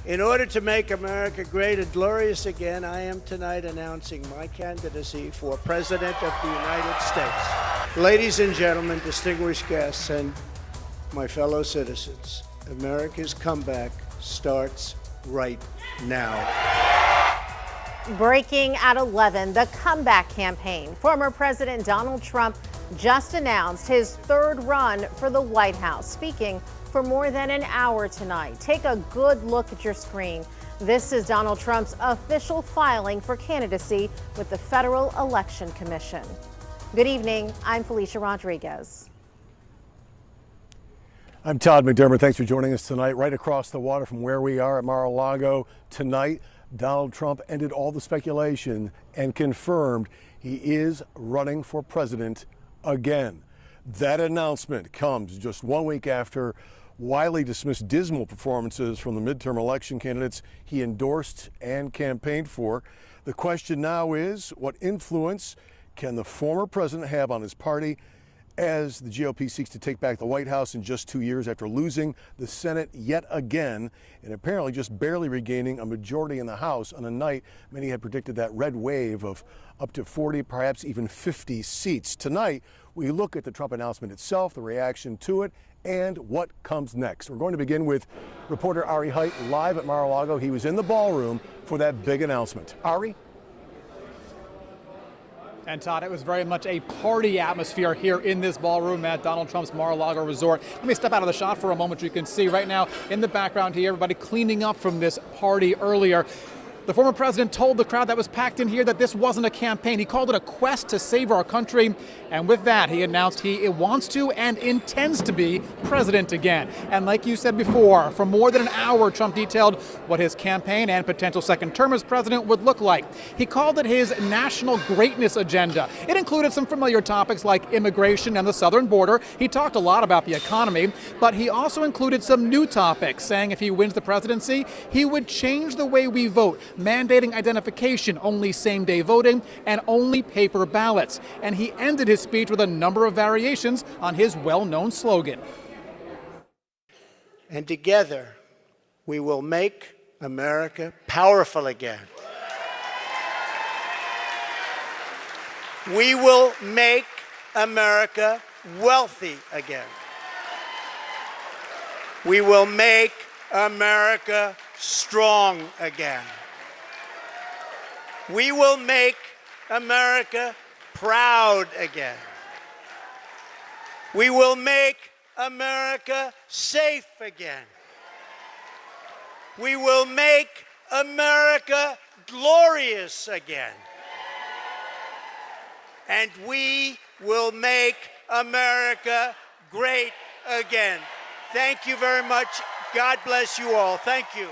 In order to make America great and glorious again, I am tonight announcing my candidacy for President of the United States. Ladies and gentlemen, distinguished guests, and my fellow citizens, America's comeback starts right now. Breaking at 11, the comeback campaign. Former President Donald Trump just announced his third run for the White House, speaking for more than an hour tonight. Take a good look at your screen. This is Donald Trump's official filing for candidacy with the Federal Election Commission. Good evening. I'm Felicia Rodriguez. I'm Todd McDermott. Thanks for joining us tonight. Right across the water from where we are at Mar-a-Lago tonight, Donald Trump ended all the speculation and confirmed he is running for president again. That announcement comes just 1 week after widely dismissed dismal performances from the midterm election candidates he endorsed and campaigned for. The question now is, what influence can the former president have on his party as the GOP seeks to take back the White House in just 2 years after losing the Senate yet again and apparently just barely regaining a majority in the House on a night many had predicted that red wave of up to 40, perhaps even 50 seats. Tonight, we look at the Trump announcement itself, the reaction to it, and what comes next. We're going to begin with reporter Ari Height live at Mar-a-Lago. He was in the ballroom for that big announcement. Ari? And Todd, it was very much a party atmosphere here in this ballroom at Donald Trump's Mar-a-Lago resort. Let me step out of the shot for a moment. You can see right now in the background here, everybody cleaning up from this party earlier. The former president told the crowd that was packed in here that this wasn't a campaign. He called it a quest to save our country. And with that, he announced he wants to and intends to be president again. And like you said before, for more than an hour, Trump detailed what his campaign and potential second term as president would look like. He called it his national greatness agenda. It included some familiar topics like immigration and the southern border. He talked a lot about the economy, but he also included some new topics, saying if he wins the presidency, he would change the way we vote, mandating identification, only same-day voting, and only paper ballots. And he ended his speech with a number of variations on his well-known slogan. And together, we will make America powerful again. We will make America wealthy again. We will make America strong again. We will make America proud again. We will make America safe again. We will make America glorious again. And we will make America great again. Thank you very much. God bless you all. Thank you.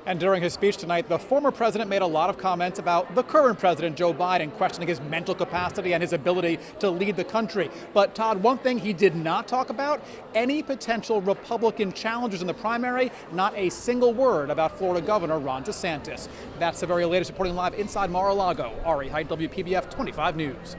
And during his speech tonight, the former president made a lot of comments about the current president, Joe Biden, questioning his mental capacity and his ability to lead the country. But Todd, one thing he did not talk about, any potential Republican challengers in the primary, not a single word about Florida Governor Ron DeSantis. That's the very latest, reporting live inside Mar-a-Lago. Ari Height, WPBF 25 News.